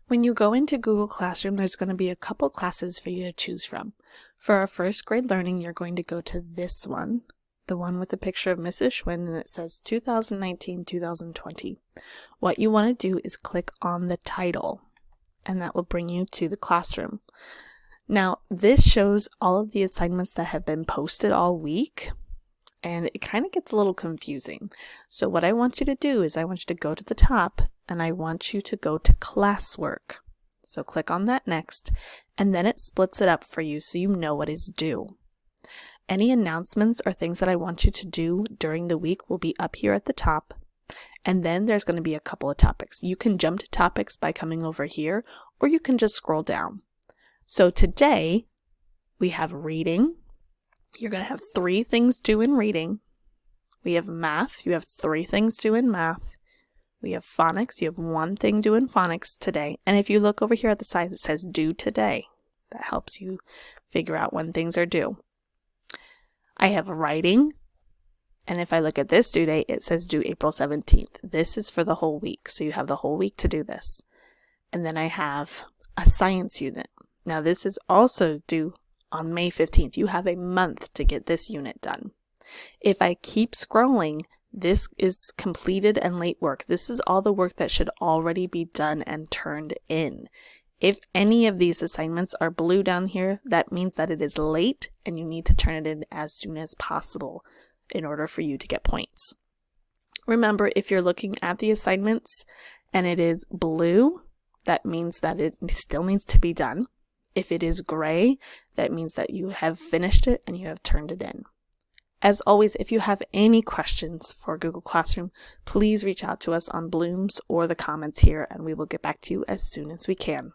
When you go into Google Classroom, there's going to be a couple classes for you to choose from. For our first grade learning, you're going to go to this one, the one with the picture of Mrs. Schwinn, and it says 2019-2020. What you want to do is click on the title, and that will bring you to the classroom. Now, this shows all of the assignments that have been posted all week, and it kind of gets a little confusing. So what I want you to do is I want you to go to the top, and I want you to go to classwork. So click on that next, and then it splits it up for you so you know what is due. Any announcements or things that I want you to do during the week will be up here at the top, and then there's going to be a couple of topics. You can jump to topics by coming over here, or you can just scroll down. So today, we have reading. You're going to have 3 things due in reading. We have math. You have 3 things due in math. We have phonics. You have 1 thing due in phonics today. And if you look over here at the side, it says due today. That helps you figure out when things are due. I have writing. And if I look at this due date, it says due April 17th. This is for the whole week. So you have the whole week to do this. And then I have a science unit. Now this is also due on May 15th. You have a month to get this unit done. If I keep scrolling, this is completed and late work. This is all the work that should already be done and turned in. If any of these assignments are blue down here, that means that it is late and you need to turn it in as soon as possible in order for you to get points. Remember, if you're looking at the assignments and it is blue, that means that it still needs to be done. If it is gray, that means that you have finished it and you have turned it in. As always, if you have any questions for Google Classroom, please reach out to us on Bloom's or the comments here, and we will get back to you as soon as we can.